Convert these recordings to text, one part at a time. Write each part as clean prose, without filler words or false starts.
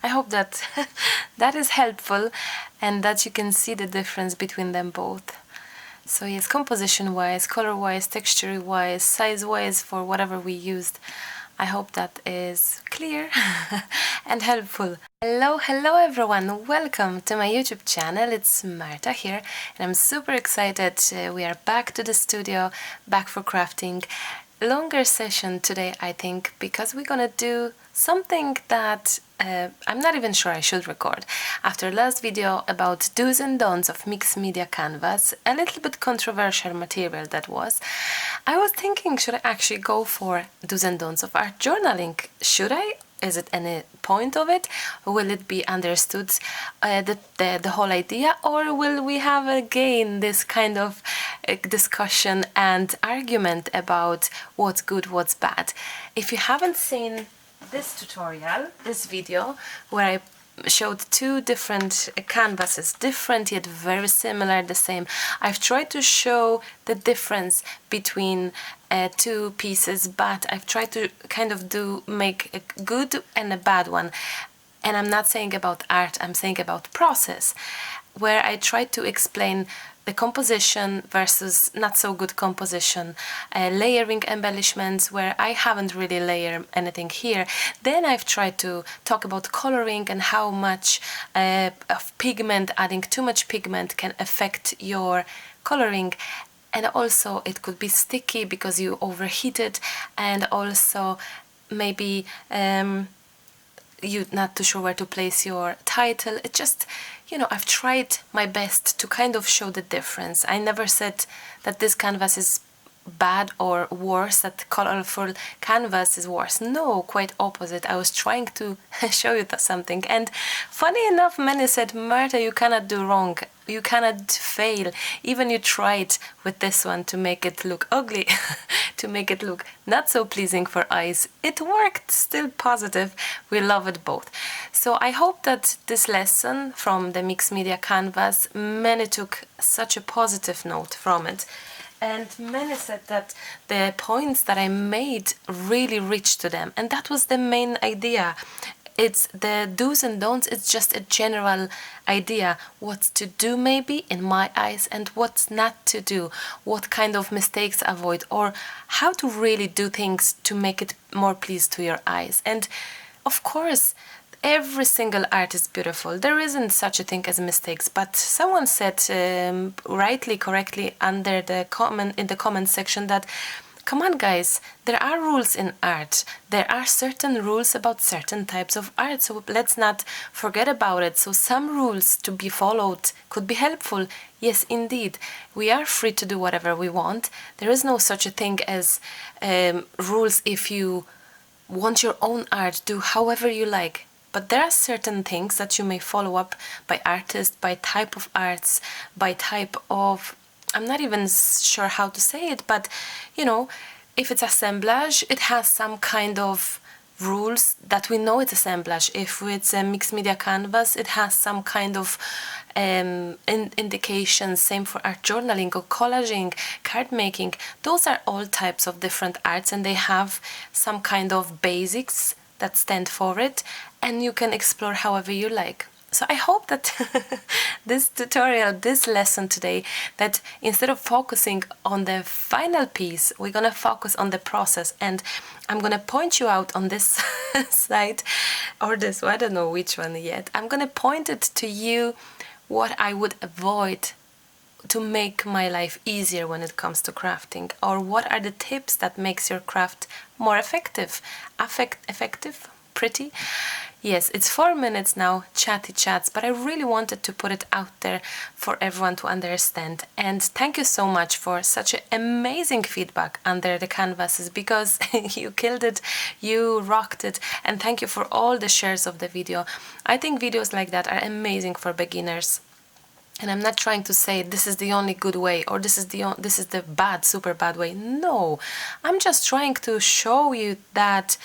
I hope that that is helpful and that you can see the difference between them both. So yes, composition-wise, color-wise, texture-wise, size-wise, for whatever we used, I hope that is clear and helpful. Hello everyone, welcome to my YouTube channel. It's Marta here and I'm super excited. We are back to the studio, back for crafting. Longer session today, I think, because we're gonna do something that I'm not even sure I should record. After last video about do's and don'ts of mixed media canvas, a little bit controversial material that was, I was thinking, should I actually go for do's and don'ts of art journaling? Should I? Is it any point of it? Will it be understood, the whole idea, or will we have again this kind of discussion and argument about what's good, what's bad? If you haven't seen this tutorial, this video, where I showed two different canvases, different yet very similar, the same. I've tried to show the difference between two pieces, but I've tried to kind of make a good and a bad one. And I'm not saying about art, I'm saying about process, where I tried to explain the composition versus not so good composition, layering embellishments where I haven't really layered anything here. Then I've tried to talk about coloring and how much of pigment, adding too much pigment can affect your coloring. And also it could be sticky because you overheat it, and also maybe you're not too sure where to place your title. It just, I've tried my best to kind of show the difference. I never said that this canvas is bad or worse, that colorful canvas is worse. No, quite opposite. I was trying to show you something. And funny enough, many said, Marta, you cannot do wrong. You cannot fail. Even you tried with this one to make it look ugly, to make it look not so pleasing for eyes. It worked, still positive. We love it both. So I hope that this lesson from the mixed media canvas, many took such a positive note from it. And many said that the points that I made really reached to them. And that was the main idea. It's the do's and don'ts, it's just a general idea. What's to do maybe in my eyes and what's not to do. What kind of mistakes avoid, or how to really do things to make it more pleased to your eyes. And of course, every single art is beautiful. There isn't such a thing as mistakes, but someone said rightly, correctly under the in the comment section that, come on guys, there are rules in art. There are certain rules about certain types of art, so let's not forget about it. So some rules to be followed could be helpful. Yes, indeed, we are free to do whatever we want. There is no such a thing as rules. If you want your own art, do however you like. But there are certain things that you may follow up by artist, by type of arts, by type of, I'm not even sure how to say it, but if it's assemblage, it has some kind of rules that we know it's assemblage. If it's a mixed media canvas, it has some kind of indications. Same for art journaling or collaging, card making. Those are all types of different arts, and they have some kind of basics that stand for it, and you can explore however you like. So I hope that this tutorial, this lesson today, that instead of focusing on the final piece, we're gonna focus on the process. And I'm gonna point you out on this side, or this one, I don't know which one yet. I'm gonna point it to you what I would avoid to make my life easier when it comes to crafting, or what are the tips that makes your craft more effective, pretty. Yes, it's 4 minutes now, chatty chats, but I really wanted to put it out there for everyone to understand. And thank you so much for such an amazing feedback under the canvases, because you killed it, you rocked it, and thank you for all the shares of the video. I think videos like that are amazing for beginners. And I'm not trying to say this is the only good way, or this is the bad, super bad way. No, I'm just trying to show you that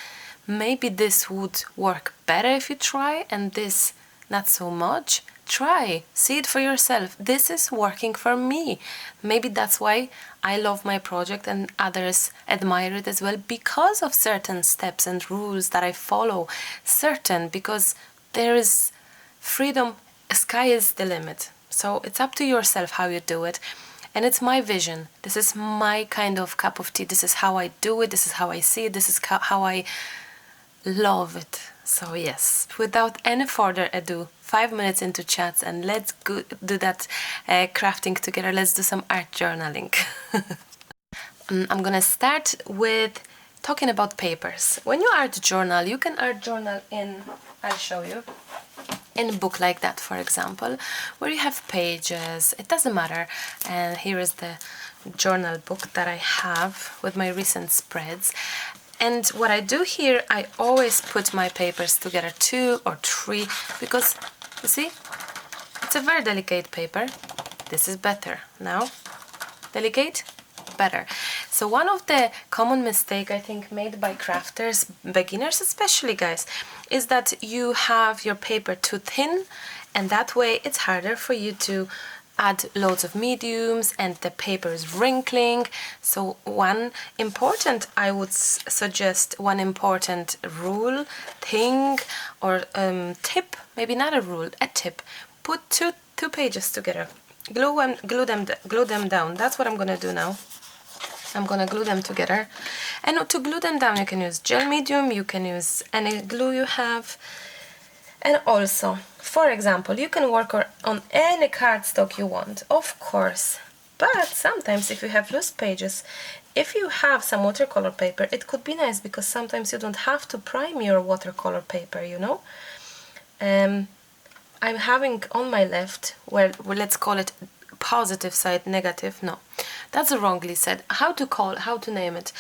maybe this would work better if you try, and this not so much. Try, see it for yourself. This is working for me. Maybe that's why I love my project and others admire it as well, because of certain steps and rules that I follow. Because there is freedom, sky is the limit. So it's up to yourself how you do it. And it's my vision. This is my kind of cup of tea. This is how I do it. This is how I see it. This is how I love it. So yes, without any further ado, 5 minutes into chats, and let's go do that crafting together. Let's do some art journaling. I'm gonna start with talking about papers. When you art journal, you can art journal in, I'll show you, in a book like that, for example, where you have pages. It doesn't matter. And here is the journal book that I have with my recent spreads. And what I do here, I always put my papers together, 2 or 3, because you see, it's a very delicate paper. This is better. Now, delicate, better. So one of the common mistake I think made by crafters, beginners especially, guys, is that you have your paper too thin, and that way it's harder for you to add loads of mediums and the paper is wrinkling. So one important, I would suggest one important rule, thing, or tip, maybe not a rule, a tip. Put two pages together, glue them down. That's what I'm gonna do now. I'm gonna glue them together, and to glue them down you can use gel medium, you can use any glue you have, and also, for example, you can work on any cardstock you want, of course, but sometimes if you have loose pages, if you have some watercolor paper, it could be nice because sometimes you don't have to prime your watercolor paper, you know. I'm having on my left, well, let's call it positive side, negative, no, that's wrongly said. How to name it?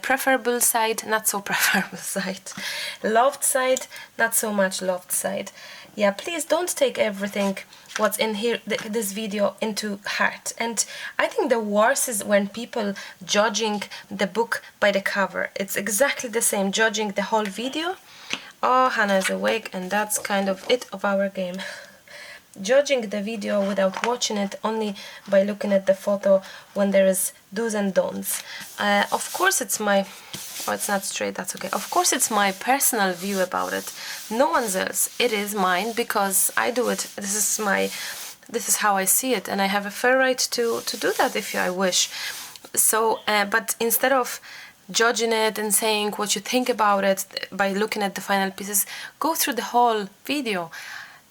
Preferable side, not so preferable side. Loved side, not so much loved side. Yeah, please don't take everything what's in here, this video, into heart. And I think the worst is when people judging the book by the cover. It's exactly the same, judging the whole video. Oh, Hannah is awake, and that's kind of it of our game. Judging the video without watching it, only by looking at the photo when there is do's and don'ts. Of course it's my, oh, it's not straight, that's okay. Of course it's my personal view about it, no one's else. It is mine because I do it. This is how I see it, and I have a fair right to do that if I wish. So but instead of judging it and saying what you think about it by looking at the final pieces, go through the whole video.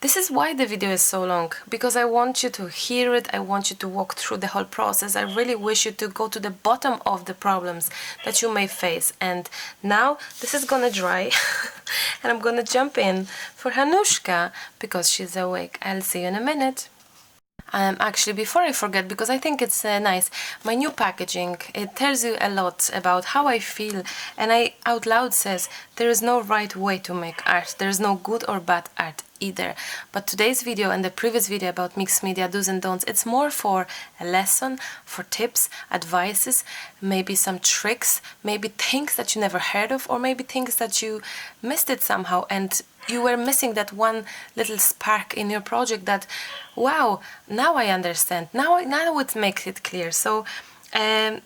This is why the video is so long, because I want you to hear it, I want you to walk through the whole process. I really wish you to go to the bottom of the problems that you may face. And now this is gonna dry and I'm gonna jump in for Hanushka because she's awake. I'll see you in a minute. Actually, before I forget, because I think it's nice, my new packaging, it tells you a lot about how I feel, and I out loud says there is no right way to make art, there is no good or bad art either. But today's video and the previous video about mixed media do's and don'ts, it's more for a lesson, for tips, advices, maybe some tricks, maybe things that you never heard of, or maybe things that you missed it somehow and you were missing that one little spark in your project that, wow, now I understand, now it makes it clear. So there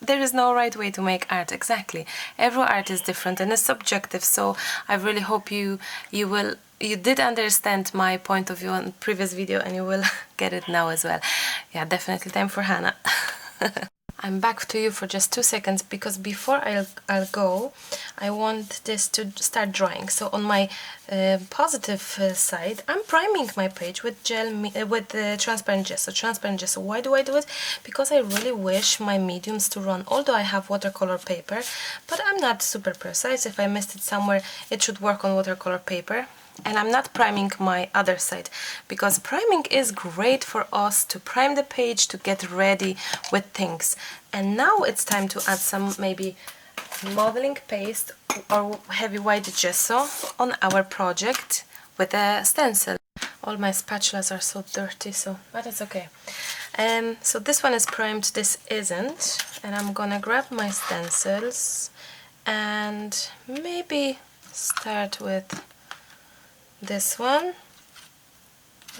is no right way to make art, exactly. Every art is different and is subjective, so I really hope you did understand my point of view on the previous video, and you will get it now as well. Yeah, definitely time for Hannah. I'm back to you for just 2 seconds, because before I'll go, I want this to start drying. So on my positive side, I'm priming my page with transparent gesso. Transparent gesso. Why do I do it? Because I really wish my mediums to run. Although I have watercolor paper, but I'm not super precise. If I missed it somewhere, it should work on watercolor paper. And I'm not priming my other side, because priming is great for us to prime the page, to get ready with things. And now it's time to add some maybe modeling paste or heavy white gesso on our project with a stencil. All my spatulas are so dirty, but it's okay. So this one is primed, this isn't. And I'm gonna grab my stencils and maybe start with this one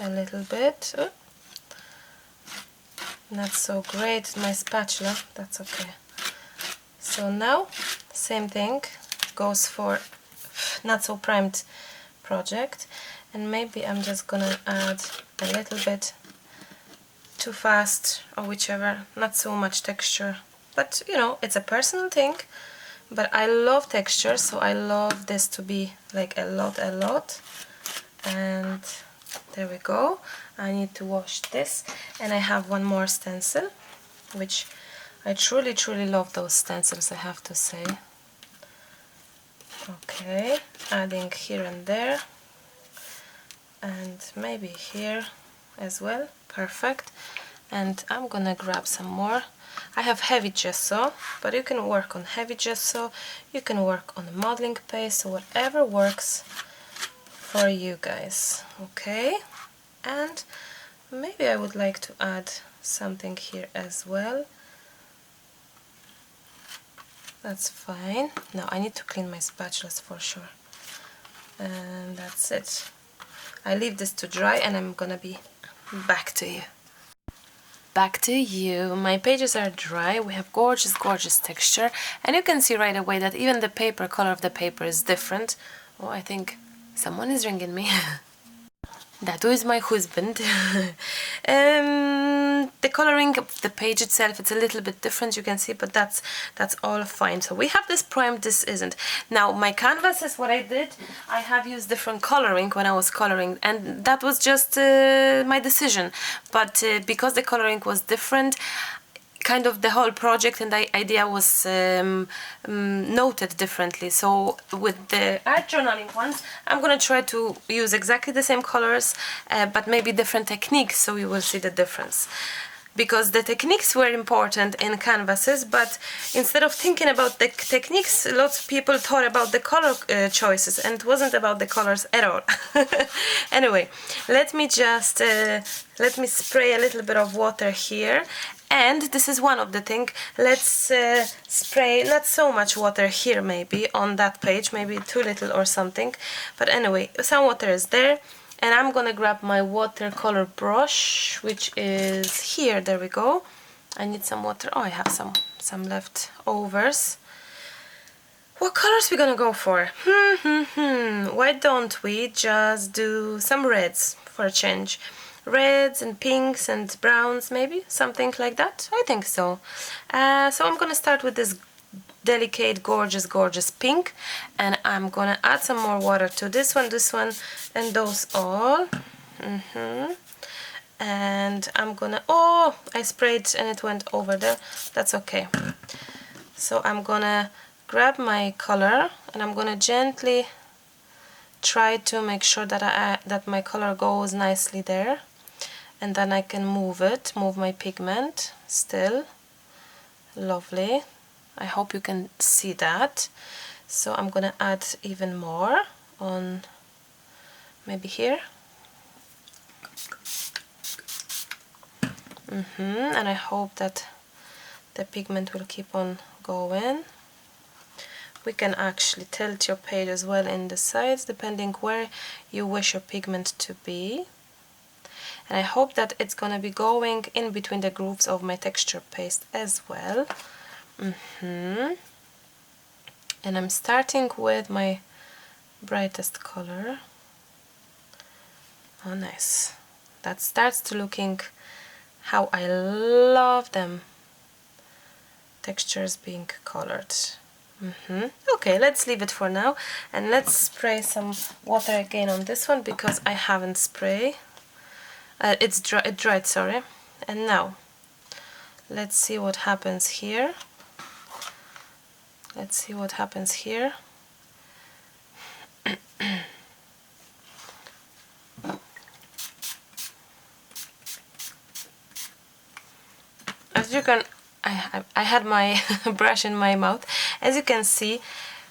a little bit. Oh, not so great, my spatula, that's okay. So now same thing goes for not so primed project. And maybe I'm just gonna add a little bit too fast or whichever, not so much texture, but you know, it's a personal thing. But I love texture, so I love this to be like a lot. And there we go. I need to wash this, and I have one more stencil, which I truly love those stencils, I have to say. Okay, adding here and there, and maybe here as well. Perfect. And I'm gonna grab some more. I have heavy gesso, but you can work on heavy gesso, you can work on the modeling paste, so whatever works for you guys. Okay, and maybe I would like to add something here as well. That's fine. Now I need to clean my spatulas for sure. And that's it. I leave this to dry and I'm gonna be back to you. Back to you. My pages are dry. We have gorgeous texture, and you can see right away that even the paper, color of the paper is different. Oh, I think someone is ringing me. That is my husband. The coloring of the page itself, it's a little bit different, you can see, but that's all fine. So we have this primed, this isn't. Now my canvases, what I did, I have used different coloring when I was coloring, and that was just my decision. But because the coloring was different, kind of the whole project and the idea was noted differently. So with the art journaling ones, I'm gonna try to use exactly the same colors, but maybe different techniques, so you will see the difference. Because the techniques were important in canvases, but instead of thinking about the techniques, lots of people thought about the color choices, and it wasn't about the colors at all. Anyway, let me just let me spray a little bit of water here. And this is one of the things, let's spray not so much water here, maybe on that page, maybe too little or something, but anyway, some water is there. And I'm gonna grab my watercolor brush, which is here. There we go. I need some water. Oh, I have some leftovers. What colors we gonna go for? Why don't we just do some reds for a change? Reds and pinks and browns, maybe something like that. I think so. So I'm gonna start with this delicate, gorgeous pink, and I'm gonna add some more water to this one, and those all. And I'm gonna, oh, I sprayed and it went over there. That's okay. So I'm gonna grab my color and I'm gonna gently try to make sure that that my color goes nicely there, and then I can move my pigment still. Lovely. I hope you can see that. So I'm gonna add even more on maybe here. And I hope that the pigment will keep on going. We can actually tilt your page as well in the sides, depending where you wish your pigment to be. And I hope that it's gonna be going in between the grooves of my texture paste as well. And I'm starting with my brightest color. Oh, nice. That starts to looking how I love them. Textures being colored. Okay, let's leave it for now, and let's spray some water again on this one because I haven't sprayed. It dried, sorry. And now let's see what happens here. Let's see what happens here. As you can, I had my brush in my mouth. As you can see,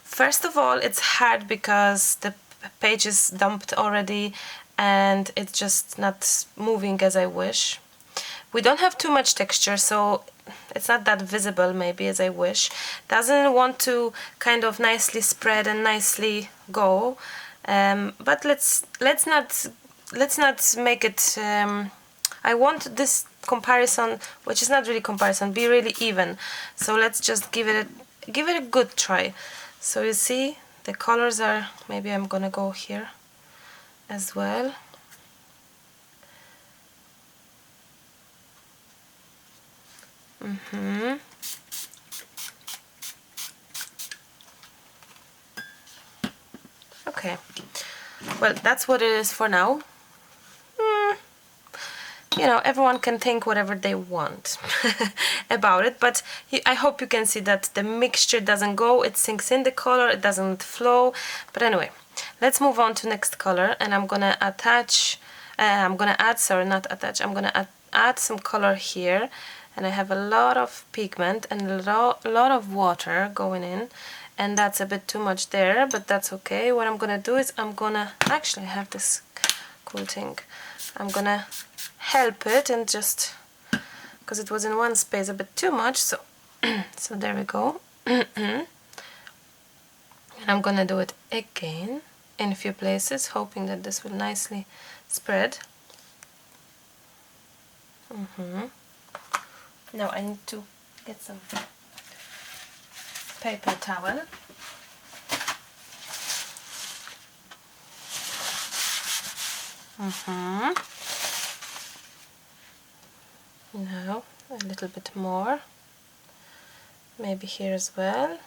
first of all, it's hard because the page is dumped already and it's just not moving as I wish. We don't have too much texture, so it's not that visible maybe as I wish. Doesn't want to kind of nicely spread and nicely go, but let's not make it. I want this comparison, which is not really comparison, be really even. So let's just give it a good try. So you see the colors are, maybe I'm gonna go here. as well. Okay, well, that's what it is for now. You know, everyone can think whatever they want about it, but I hope you can see that the mixture doesn't go, it sinks in the color, it doesn't flow. But anyway, let's move on to next color, and I'm gonna attach, I'm gonna add some color here, and I have a lot of pigment and a lot of water going in, and that's a bit too much there, but that's okay. What I'm gonna do is I'm gonna actually have this cool thing. I'm gonna help it, and just because it was in one space a bit too much, so so there we go. And I'm gonna do it again in a few places, hoping that this will nicely spread. Now I need to get some paper towel. Now a little bit more, maybe here as well.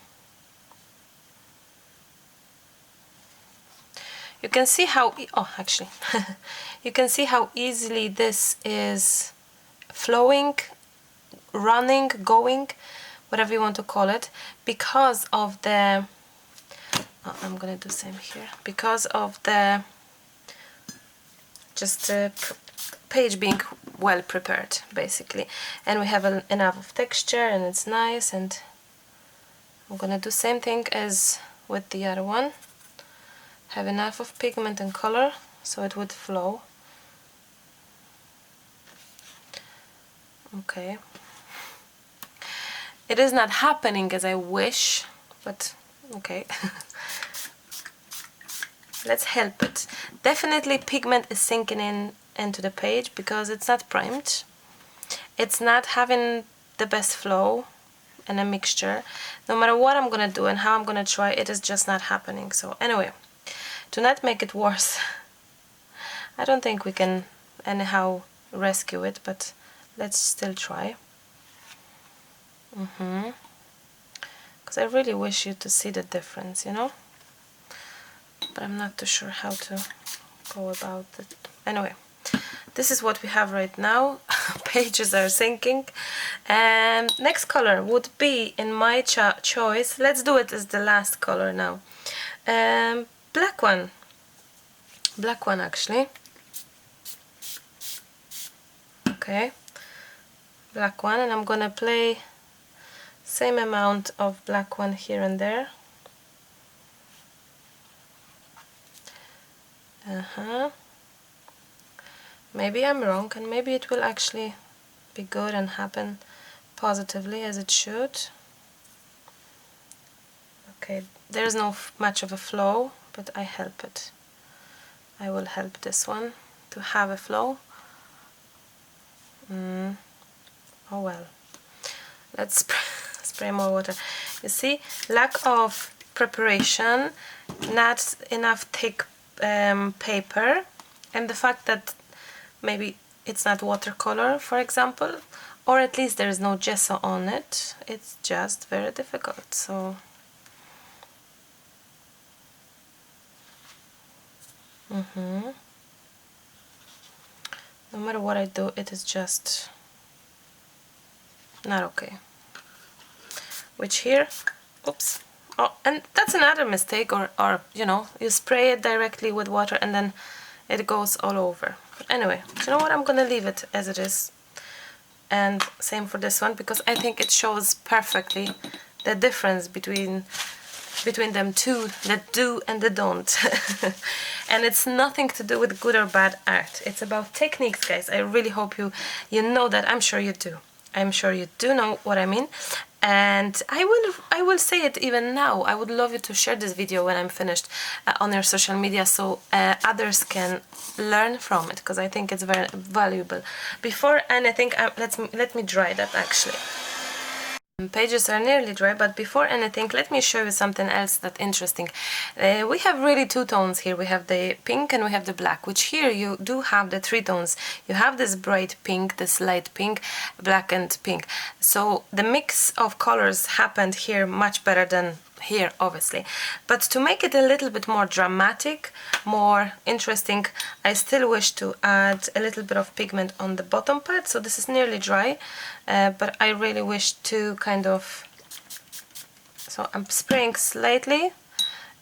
You can see how, actually, you can see how easily this is flowing, running, going, whatever you want to call it, because of the, I'm gonna do the same here, because of the just page being well prepared, basically. And we have enough of texture, and it's nice, and I'm gonna do same thing as with the other one. Have enough of pigment and color so it would flow. Okay. It is not happening as I wish, but okay. Let's help it. Definitely pigment is sinking into the page because it's not primed. It's not having the best flow and a mixture. No matter what I'm gonna do and how I'm gonna try, it is just not happening. So anyway, to not make it worse, I don't think we can anyhow rescue it, but let's still try. Because I really wish you to see the difference, you know? But I'm not too sure how to go about it. Anyway, this is what we have right now. Pages are sinking. And next color would be, in my choice, let's do it as the last color now. Black one. Black one, actually. Okay. Black one, and I'm gonna play same amount of black one here and there. Maybe I'm wrong, and maybe it will actually be good and happen positively as it should. Okay, there's no much of a flow, but I help it. I will help this one to have a flow. Oh well. Let's spray more water. You see, lack of preparation, not enough thick paper, and the fact that maybe it's not watercolor, for example, or at least there is no gesso on it. It's just very difficult. So no matter what I do, it is just not okay. Which here, oops. Oh, and that's another mistake, or you know, you spray it directly with water and then it goes all over. But anyway, you know what, I'm gonna leave it as it is. And same for this one, because I think it shows perfectly the difference between them two, the do and the don't. And it's nothing to do with good or bad art. It's about techniques, guys. I really hope you know that. I'm sure you do. I'm sure you do know what I mean. And I will say it even now. I would love you to share this video when I'm finished on your social media, so others can learn from it, because I think it's very valuable. Before anything, let me dry that actually. Pages are nearly dry, but before anything, let me show you something else that's interesting. We have really two tones here. We have the pink and we have the black, which here you do have the three tones. You have this bright pink, this light pink, black and pink. So the mix of colors happened here much better than here, obviously. But to make it a little bit more dramatic, more interesting, I still wish to add a little bit of pigment on the bottom part. So this is nearly dry, but I really wish to kind of, so I'm spraying slightly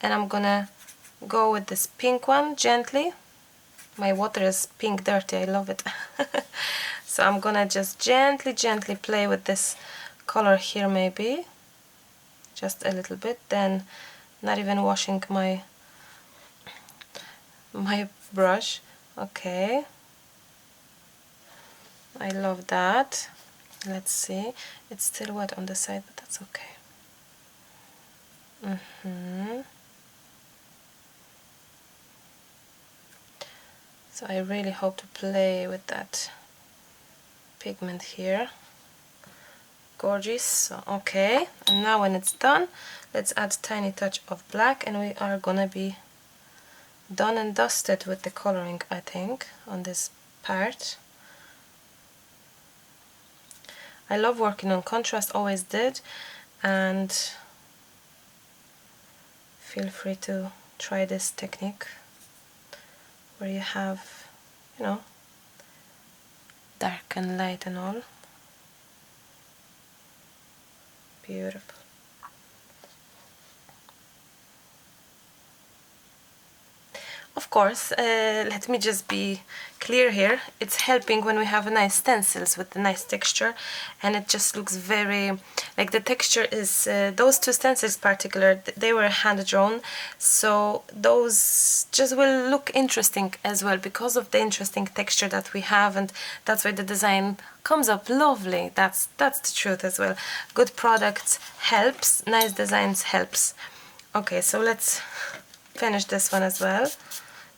and I'm gonna go with this pink one gently. My water is pink dirty, I love it. So I'm gonna just gently play with this color here, maybe just a little bit, then not even washing my brush. Okay, I love that. Let's see, it's still wet on the side, but that's okay. So I really hope to play with that pigment here. Gorgeous. So, okay, and now when it's done, let's add a tiny touch of black and we are gonna be done and dusted with the coloring, I think, on this part. I love working on contrast, always did, and feel free to try this technique where you have, you know, dark and light and all. Beautiful. Of course, let me just be clear here, it's helping when we have nice stencils with a nice texture, and it just looks very, like the texture is, those two stencils in particular, they were hand drawn, so those just will look interesting as well because of the interesting texture that we have, and that's why the design comes up lovely. That's the truth as well. Good products helps, nice designs helps. Okay, so let's finish this one as well.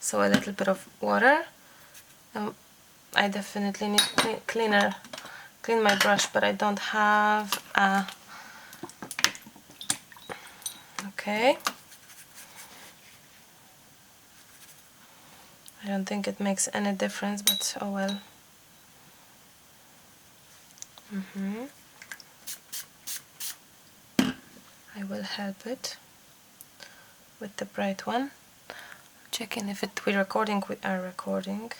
So a little bit of water. I definitely need to clean my brush, but I don't have a... Okay. I don't think it makes any difference, but oh well. I will help it with the bright one. Checking if we're recording. We are recording.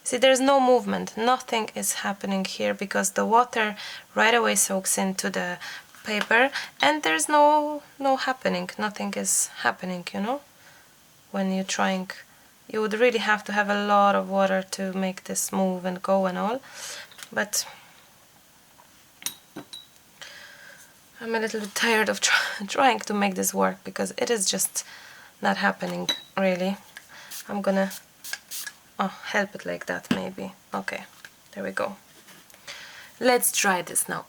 See, there's no movement, nothing is happening here because the water right away soaks into the paper and there's no happening, nothing is happening, you know. When you're trying, you would really have to have a lot of water to make this move and go and all, but I'm a little bit tired of trying to make this work because it is just not happening really. I'm gonna help it like that maybe. Okay, there we go. Let's try this now.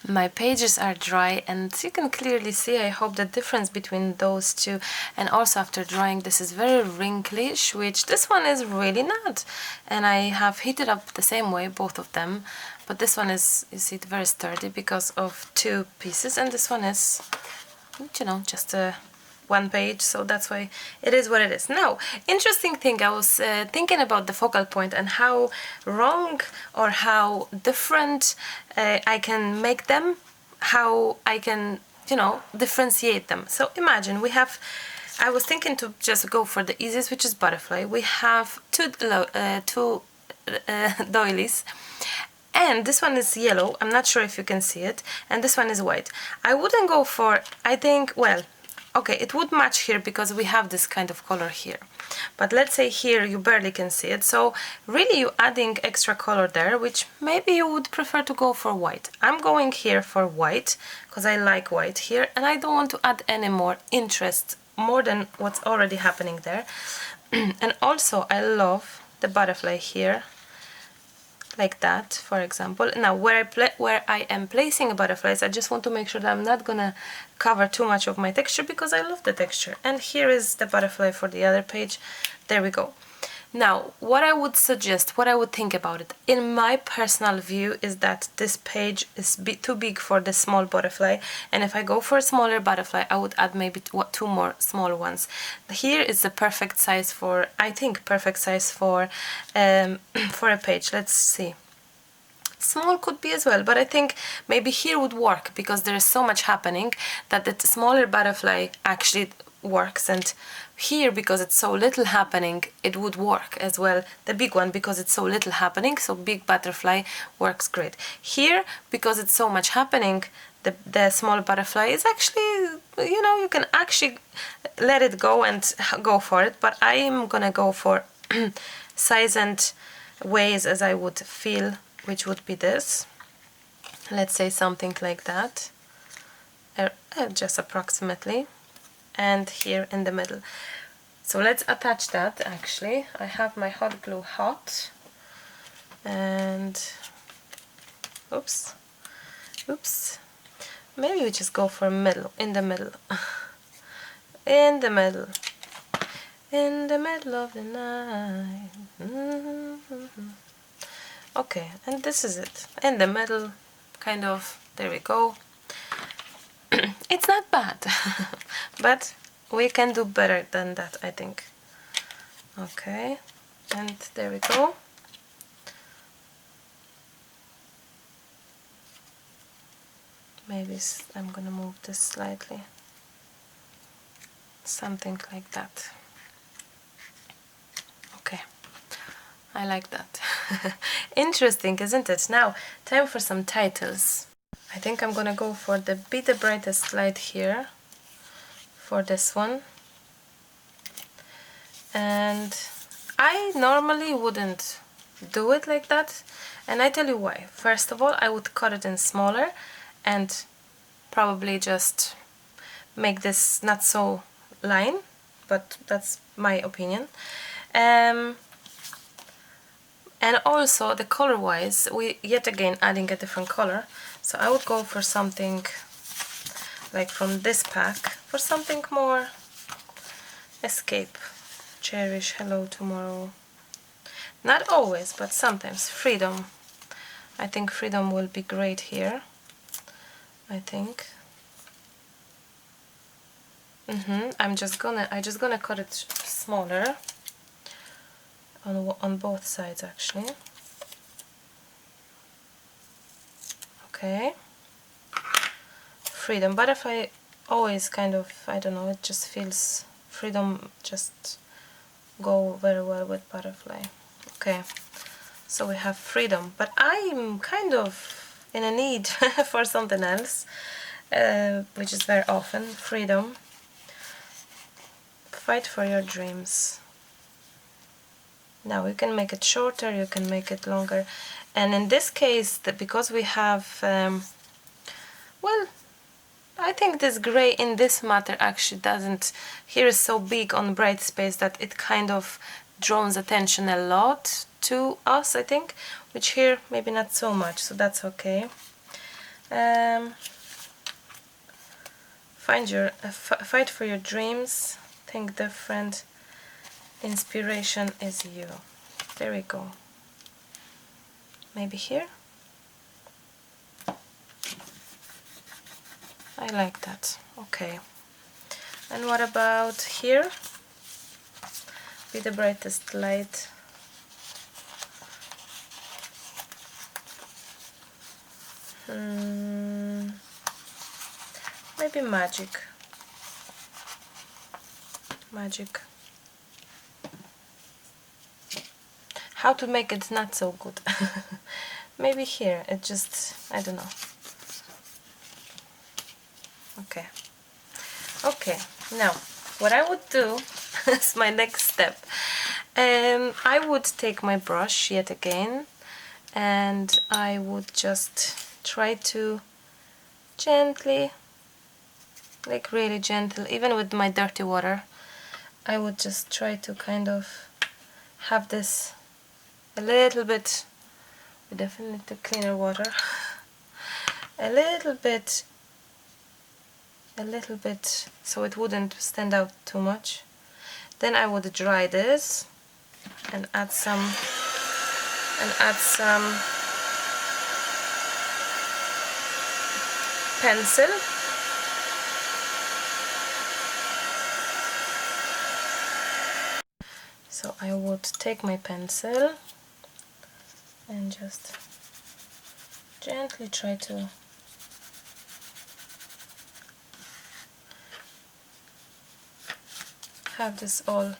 My pages are dry and you can clearly see, I hope, the difference between those two, and also after drying this is very wrinklish, which this one is really not, and I have heated up the same way, both of them, but this one is, you see, very sturdy because of two pieces, and this one is, you know, just a one page, so that's why it is what it is. Now, interesting thing, I was thinking about the focal point and how wrong or how different I can make them, how I can, you know, differentiate them. So imagine we have, I was thinking to just go for the easiest, which is butterfly. We have two doilies, and this one is yellow, I'm not sure if you can see it, and this one is white. I wouldn't go for, I think, well, okay, it would match here because we have this kind of color here. But let's say here you barely can see it, so really you're adding extra color there, which maybe you would prefer to go for white. I'm going here for white because I like white here and I don't want to add any more interest, more than what's already happening there. And also I love the butterfly here, like that, for example. Now where I am placing butterflies, I just want to make sure that I'm not gonna cover too much of my texture because I love the texture. And here is the butterfly for the other page. There we go. Now, what I would suggest, what I would think about it, in my personal view, is that this page is too big for the small butterfly, and if I go for a smaller butterfly, I would add maybe two more small ones. Here is the perfect size for, I think, perfect size for for a page. Let's see. Small could be as well, but I think maybe here would work because there is so much happening that the smaller butterfly actually works, and here, because it's so little happening, it would work as well, the big one, because it's so little happening, so big butterfly works great. Here, because it's so much happening, the small butterfly is actually, you know, you can actually let it go and go for it, but I am gonna go for size and ways as I would feel, which would be this. Let's say something like that, just approximately, and here in the middle. So let's attach that. Actually, I have my hot glue hot, and oops, maybe we just go for middle, in the middle, in the middle, in the middle of the night. Okay, and this is it, in the middle, kind of. There we go. It's not bad, but we can do better than that, I think. Okay, and there we go. Maybe I'm gonna move this slightly. Something like that. Okay, I like that. Interesting, isn't it? Now, time for some titles. I think I'm gonna go for the Be the Brightest Light here, for this one. And I normally wouldn't do it like that, and I tell you why. First of all, I would cut it in smaller and probably just make this not so line, but that's my opinion. And also the color wise, we yet again adding a different color, so I would go for something like from this pack, for something more escape. Cherish, hello tomorrow. Not always, but sometimes. Freedom. I think freedom will be great here. I think. I just gonna cut it smaller on both sides actually. Okay. Freedom. Butterfly always kind of, I don't know, it just feels, freedom just go very well with butterfly. Okay, so we have freedom, but I'm kind of in a need for something else, which is very often freedom. Fight for your dreams. Now you can make it shorter, you can make it longer, and in this case, because we have, well, I think this gray in this matter actually doesn't, here is so big on bright space that it kind of draws attention a lot to us, I think, which here maybe not so much, so that's okay. Fight for your dreams, think different, inspiration is you. There we go. Maybe here? I like that. Okay. And what about here? Be the brightest light. Maybe magic. Magic. How to make it not so good? Maybe here. It just, I don't know. Okay. Okay. Now, what I would do is my next step. I would take my brush yet again, and I would just try to gently, like really gentle, even with my dirty water, I would just try to kind of have this a little bit, we definitely need to cleaner water, a little bit, so it wouldn't stand out too much. Then I would dry this, and add some pencil. So I would take my pencil and just gently try to have this all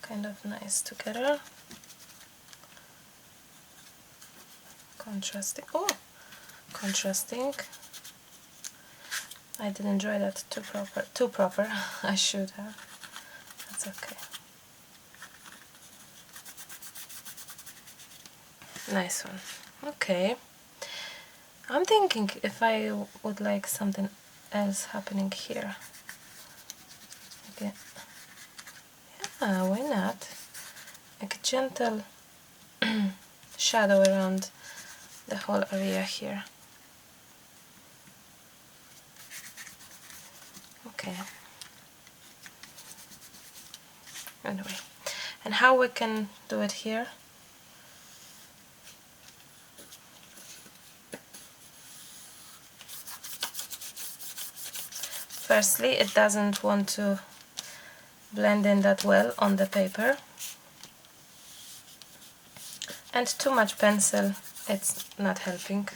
kind of nice together. Contrasting. Oh, contrasting. I didn't draw that too proper. I should have. That's okay. Nice one. Okay. I'm thinking if I would like something else happening here. Okay. Yeah, why not? Like a gentle shadow around the whole area here. Okay. Anyway, and how we can do it here? Firstly, it doesn't want to blend in that well on the paper, and too much pencil, it's not helping.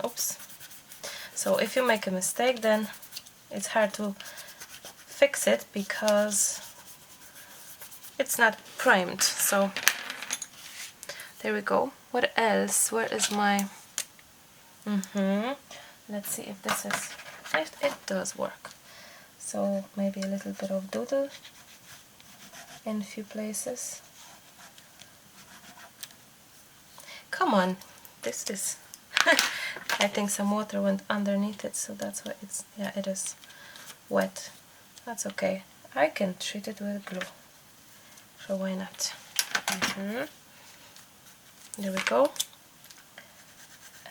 Oops. So if you make a mistake, then it's hard to fix it because it's not primed. So there we go. What else? Where is my... Let's see if this is... It does work. So maybe a little bit of doodle in a few places. Come on, this is... I think some water went underneath it, so that's why it's... Yeah, it is wet. That's okay. I can treat it with glue. So why not? There we go.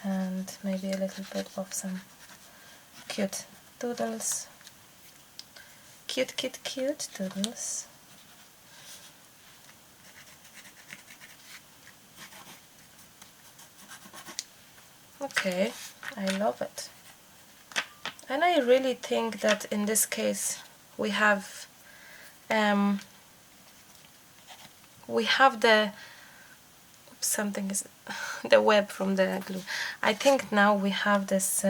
And maybe a little bit of some cute doodles. Cute doodles. Okay, I love it. And I really think that in this case we have the... something is the web from the glue. I think now we have this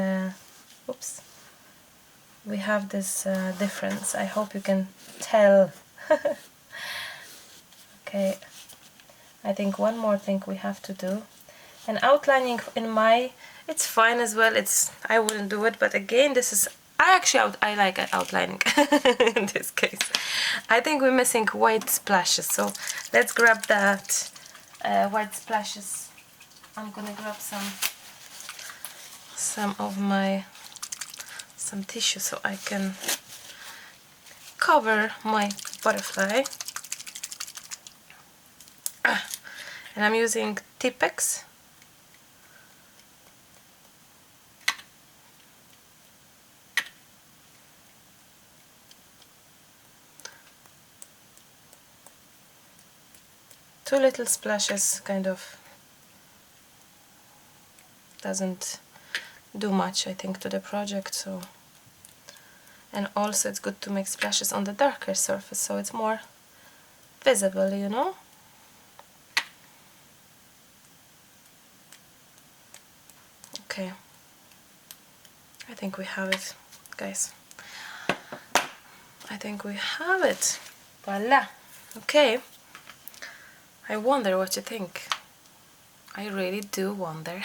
we have this difference. I hope you can tell. Okay, I think one more thing we have to do, and outlining in my... it's fine as well. I wouldn't do it, but again, this is... I like outlining in this case. I think we're missing white splashes, so let's grab that white splashes. I'm gonna grab some tissue so I can cover my butterfly. And I'm using Tipex. Two little splashes kind of doesn't do much, I think, to the project. So, and also it's good to make splashes on the darker surface so it's more visible, you know. Okay, I think we have it, guys. I think we have it. Voila. Okay. I wonder what you think. I really do wonder.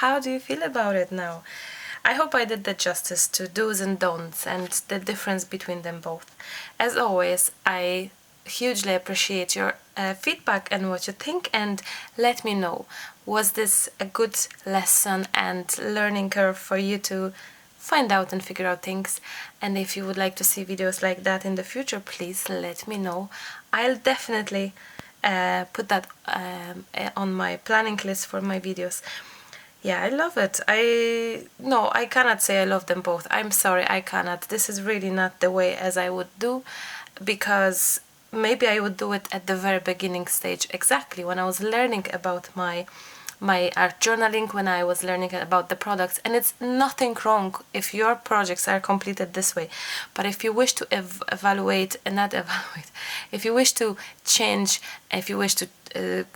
How do you feel about it now? I hope I did the justice to do's and don'ts and the difference between them both. As always, I hugely appreciate your feedback and what you think, and let me know, was this a good lesson and learning curve for you to find out and figure out things? And if you would like to see videos like that in the future, please let me know. I'll definitely put that on my planning list for my videos. Yeah, I love it. No, I cannot say I love them both. I'm sorry, I cannot. This is really not the way as I would do, because maybe I would do it at the very beginning stage, exactly when I was learning about my art journaling, when I was learning about the products. And it's nothing wrong if your projects are completed this way, but if you wish to evaluate and not evaluate, if you wish to change, if you wish to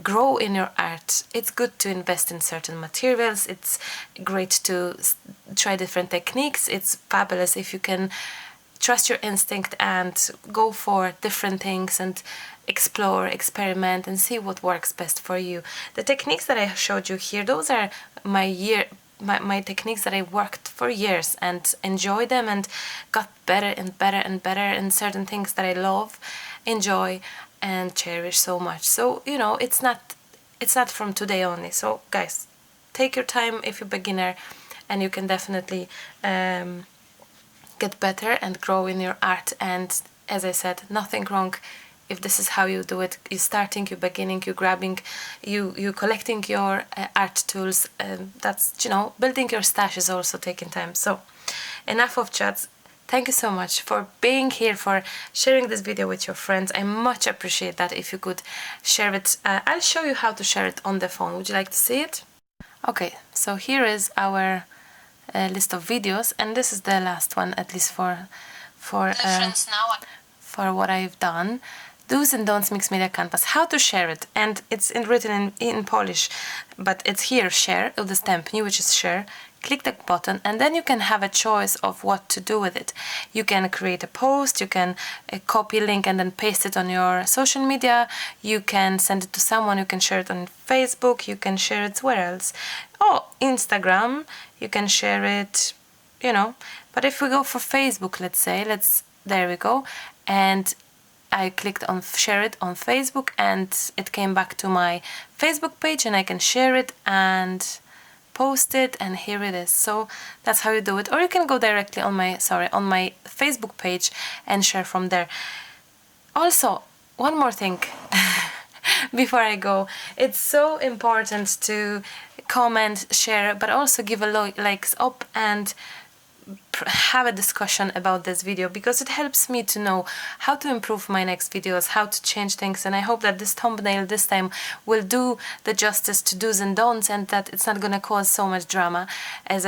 grow in your art, it's good to invest in certain materials. It's great to try different techniques. It's fabulous if you can trust your instinct and go for different things and explore, experiment, and see what works best for you. The techniques that I showed you here, those are my techniques that I worked for years and enjoy them and got better and better and better in certain things that I love, enjoy, and cherish so much. So, you know, it's not from today only. So guys, take your time if you're beginner, and you can definitely get better and grow in your art. And as I said, nothing wrong if this is how you do it. You're starting, you're beginning, you're grabbing, you collecting your art tools. That's, you know, building your stash is also taking time. So enough of chats. Thank you so much for being here, for sharing this video with your friends. I much appreciate that if you could share it. I'll show you how to share it on the phone. Would you like to see it? Okay, so here is our list of videos, and this is the last one, at least for what I've done. Do's and Don'ts Mixed Media Canvas. How to share it, and it's written in Polish, but it's here, share, with the stamp new, which is share. Click the button, and then you can have a choice of what to do with it. You can create a post, you can copy link and then paste it on your social media, you can send it to someone, you can share it on Facebook, you can share it where else? Oh, Instagram, you can share it, you know. But if we go for Facebook, let's say, there we go, and I clicked on share it on Facebook, and it came back to my Facebook page, and I can share it and post it, and here it is. So that's how you do it. Or you can go directly on my Facebook page and share from there. Also, one more thing before I go, it's so important to comment, share, but also give a likes up and have a discussion about this video, because it helps me to know how to improve my next videos, how to change things. And I hope that this thumbnail this time will do the justice to do's and don'ts, and that it's not gonna cause so much drama as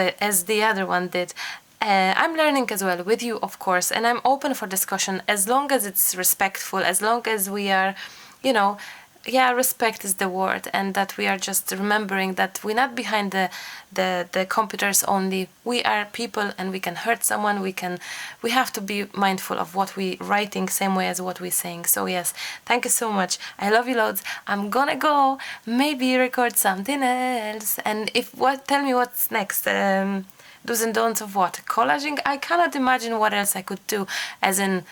the other one did. I'm learning as well with you, of course, and I'm open for discussion as long as it's respectful, as long as we are, you know, yeah, respect is the word, and that we are just remembering that we're not behind the computers only. We are people, and we can hurt someone. We have to be mindful of what we writing, same way as what we're saying. So yes, thank you so much. I love you loads. I'm gonna go maybe record something else, and tell me what's next. Do's and don'ts of what? Collaging? I cannot imagine what else I could do, as in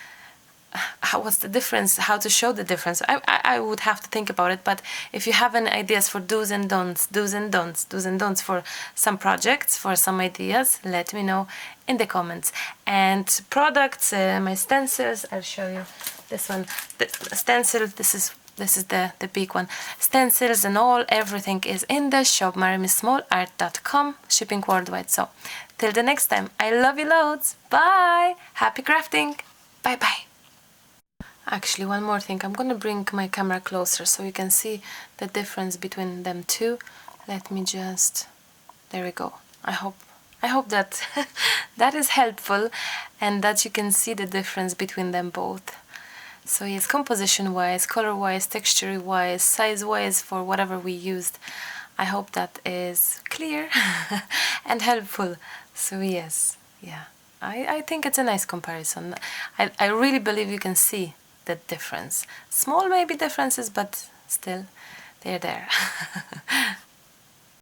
what's the difference, how to show the difference. I would have to think about it. But if you have any ideas for do's and don'ts for some projects, for some ideas, let me know in the comments. And products, my stencils, I'll show you this one, the stencil. This is the big one. Stencils and everything is in the shop, maremismallart.com, shipping worldwide. So till the next time, I love you loads. Bye. Happy crafting. Bye bye. Actually, one more thing. I'm gonna bring my camera closer so you can see the difference between them two. Let me just, there we go. I hope that that is helpful, and that you can see the difference between them both. So yes, composition wise, color wise, texture wise, size wise, for whatever we used. I hope that is clear and helpful. So yes, yeah, I think it's a nice comparison. I really believe you can see the difference. Small maybe differences, but still they're there.